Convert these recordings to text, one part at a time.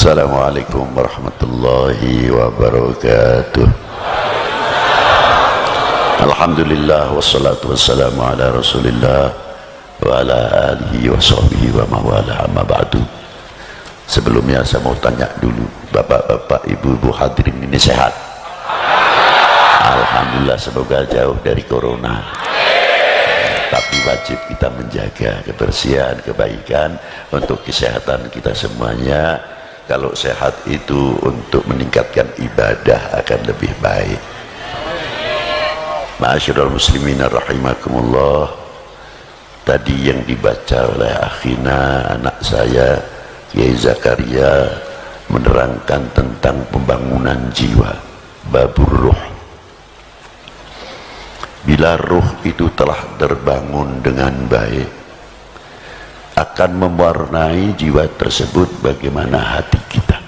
Assalamualaikum warahmatullahi wabarakatuh. Alhamdulillah wassalatu wassalamu ala rasulillah wa ala alihi wa sahbihi wa mawala, amma ba'du. Sebelumnya saya mau tanya dulu, bapak-bapak, ibu-ibu hadirin ini sehat? Alhamdulillah, semoga jauh dari corona. Tapi wajib kita menjaga kebersihan, kebaikan untuk kesehatan kita semuanya. Kalau sehat itu untuk meningkatkan ibadah akan lebih baik. Ma'asyiral muslimin rahimakumullah. Tadi yang dibaca oleh akhina, anak saya Kiai Zakaria, menerangkan tentang pembangunan jiwa, babur ruh. Bila ruh itu telah terbangun dengan baik, akan mewarnai jiwa tersebut bagaimana hati kita.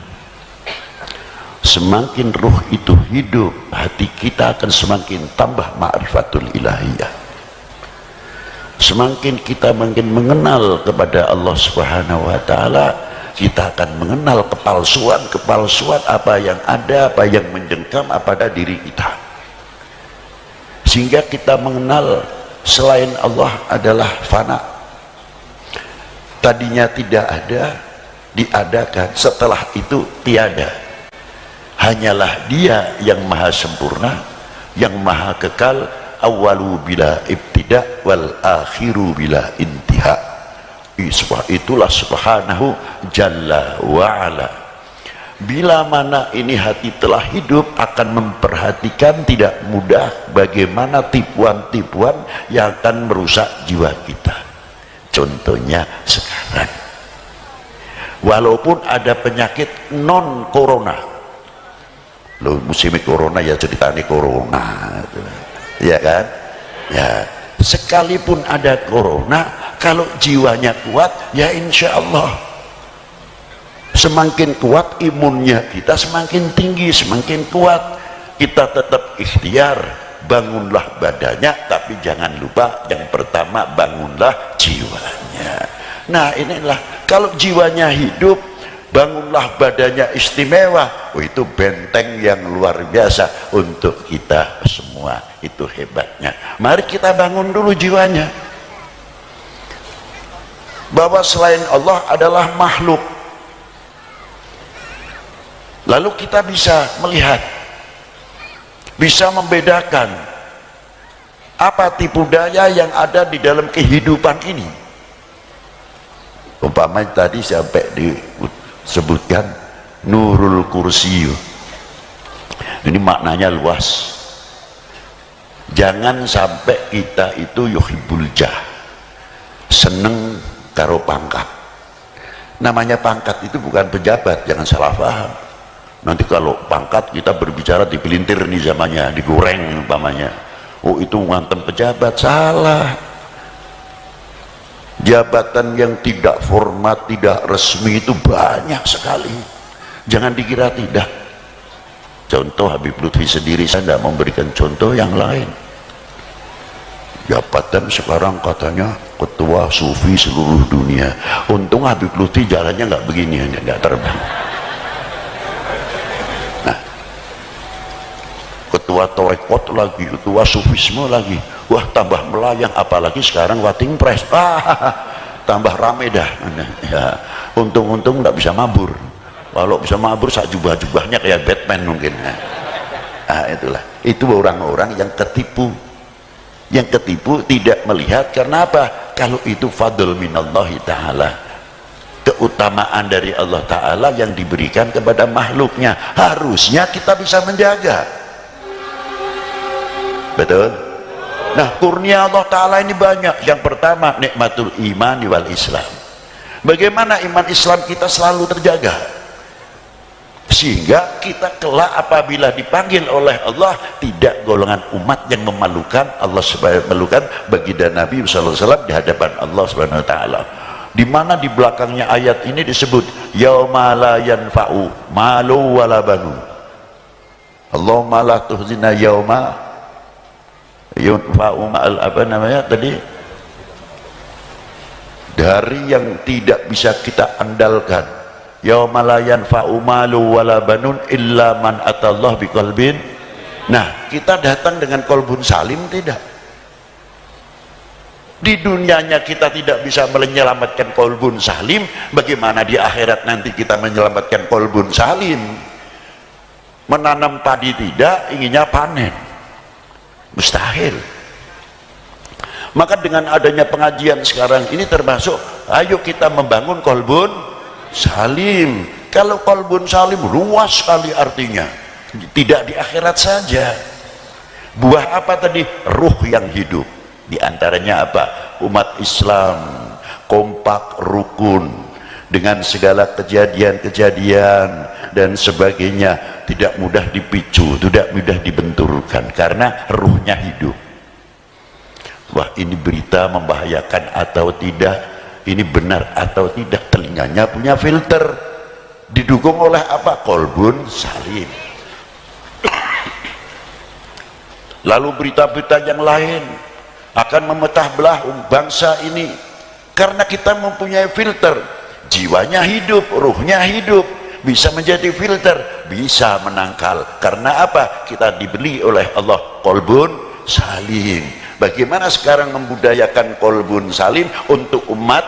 Semakin ruh itu hidup, hati kita akan semakin tambah ma'rifatul ilahiyah. Semakin kita makin mengenal kepada Allah Subhanahu wa ta'ala, kita akan mengenal kepalsuan apa yang ada, apa yang menjengkam pada diri kita, sehingga kita mengenal selain Allah adalah fana. Tadinya tidak ada, diadakan, setelah itu tiada. Hanyalah Dia yang maha sempurna, yang maha kekal, awalu bila ibtida wal akhiru bila intiha. Itulah subhanahu jalla wa'ala. Bila mana ini hati telah hidup, akan memperhatikan tidak mudah bagaimana tipuan-tipuan yang akan merusak jiwa kita. Contohnya sekarang, walaupun ada penyakit non corona, lo musim corona ya ceritanya corona, ya kan? Ya, sekalipun ada corona, kalau jiwanya kuat, ya insya Allah semakin kuat imunnya kita, semakin tinggi, semakin kuat. Kita tetap ikhtiar, bangunlah badannya, tapi jangan lupa yang pertama bangunlah jiwanya. Nah inilah, kalau jiwanya hidup, bangunlah badannya istimewa. Oh, itu benteng yang luar biasa untuk kita semua. Itu hebatnya. Mari kita bangun dulu jiwanya, bahwa selain Allah adalah makhluk. Lalu kita bisa melihat, bisa membedakan apa tipu daya yang ada di dalam kehidupan ini. Umpamanya tadi sampai disebutkan nurul kursiyu, ini maknanya luas. Jangan sampai kita itu yuhibbul jah, seneng karo pangkat. Namanya pangkat itu bukan pejabat, jangan salah paham. Nanti kalau pangkat kita berbicara dipelintir nih zamannya, digoreng umpamanya, oh itu ngantem pejabat. Salah. Jabatan yang tidak format, tidak resmi itu banyak sekali, jangan dikira tidak. Contoh Habib Lutfi sendiri, saya tidak memberikan contoh yang lain. Jabatan sekarang katanya ketua sufi seluruh dunia. Untung Habib Lutfi jalannya nggak begini, nggak terbang. Ketua torekot lagi, ketua sufisme lagi, wah tambah melayang. Apalagi sekarang wating press, tambah rame dah. Ya, untung-untung nggak bisa mabur. Kalau bisa mabur sak jubah-jubahnya kayak Batman mungkin. Itulah, itu orang-orang yang ketipu. Yang ketipu tidak melihat. Karena apa? Kalau itu fadl minallahi ta'ala, keutamaan dari Allah Ta'ala yang diberikan kepada makhluknya, harusnya kita bisa menjaga. Betul? Nah, kurnia Allah Ta'ala ini banyak. Yang pertama, nikmatul iman wal Islam. Bagaimana iman Islam kita selalu terjaga, sehingga kita kelak apabila dipanggil oleh Allah, tidak golongan umat yang memalukan. Allah memalukan baginda Nabi SAW di hadapan Allah Subhanahu wa ta'ala. Di mana di belakangnya ayat ini disebut yauma la yanfa'u malu wala banun. Allahumma la tuhzina yauma yunfa'u ma'al, apa namanya tadi, dari yang tidak bisa kita andalkan, yauma la yanfa'u malu wala banun illa man atallah biqalbin. Nah, kita datang dengan qalbun salim tidak? Di dunianya kita tidak bisa menyelamatkan qalbun salim, bagaimana di akhirat nanti kita menyelamatkan qalbun salim? Menanam padi tidak, inginnya panen, mustahil. Maka dengan adanya pengajian sekarang ini termasuk, ayo kita membangun qalbun salim. Kalau qalbun salim luas sekali artinya, tidak di akhirat saja. Buah apa tadi? Ruh yang hidup. Di antaranya apa? Umat Islam kompak rukun dengan segala kejadian-kejadian dan sebagainya, tidak mudah dipicu, tidak mudah dibenturkan karena ruhnya hidup. Wah, ini berita membahayakan atau tidak, ini benar atau tidak, telinganya punya filter, didukung oleh apa? Qalbun salim. Lalu berita-berita yang lain akan memecah belah bangsa ini karena kita mempunyai filter. Jiwanya hidup, ruhnya hidup, bisa menjadi filter, bisa menangkal. Karena apa? Kita dibeli oleh Allah qalbun salim. Bagaimana sekarang membudayakan qalbun salim untuk umat,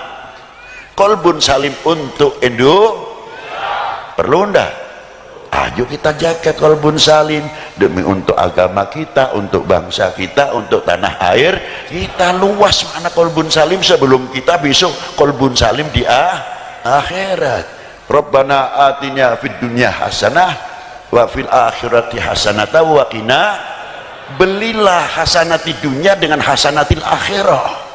qalbun salim untuk perlu enggak? Ayo kita jaga qalbun salim demi untuk agama kita, untuk bangsa kita, untuk tanah air kita. Luas mana qalbun salim sebelum kita besok qalbun salim di akhirat. Rabbana atina fid dunya hasanah wa fil akhirati hasanah wa qina. Belilah hasanati dunia dengan hasanatil akhirah.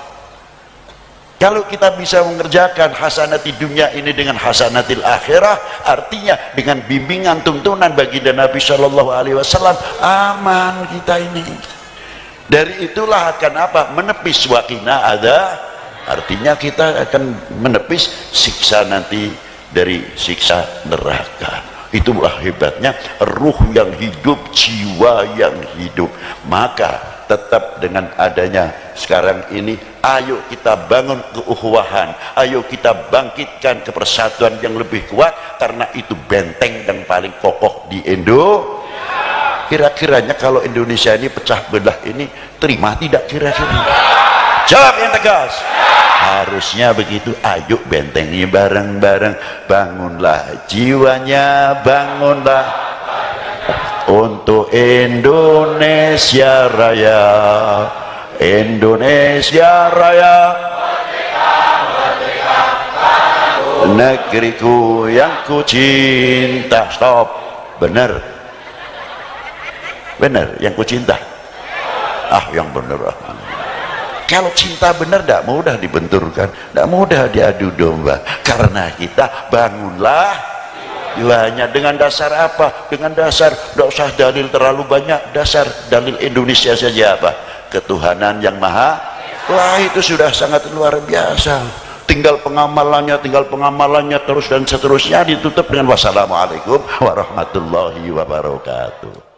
Kalau kita bisa mengerjakan hasanati dunia ini dengan hasanatil akhirah, artinya dengan bimbingan tuntunan baginda Nabi Shallallahu Alaihi Wasallam, aman kita ini. Dari itulah akan apa? Menepis wakina ada, artinya kita akan menepis siksa nanti dari siksa neraka. Itulah hebatnya ruh yang hidup, jiwa yang hidup. Maka tetap dengan adanya sekarang ini, ayo kita bangun keukhuwahan, ayo kita bangkitkan kepersatuan yang lebih kuat, karena itu benteng yang paling kokoh di Kira-kiranya kalau Indonesia ini pecah belah ini, terima tidak kira-kira? Jawab yang tegas. Harusnya begitu. Ayo bentengi bareng-bareng, bangunlah jiwanya, bangunlah untuk Indonesia Raya. Indonesia Raya, negeriku yang ku cinta. Stop. Benar, benar yang ku cinta. Yang benar. Kalau cinta benar tidak mudah dibenturkan, tidak mudah diadu domba. Karena kita bangunlah jiwanya. Dengan dasar apa? Dengan dasar, tidak usah dalil terlalu banyak, dasar dalil Indonesia saja apa? Ketuhanan yang maha. Wah, itu sudah sangat luar biasa. Tinggal pengamalannya terus dan seterusnya. Ditutup dengan wassalamualaikum warahmatullahi wabarakatuh.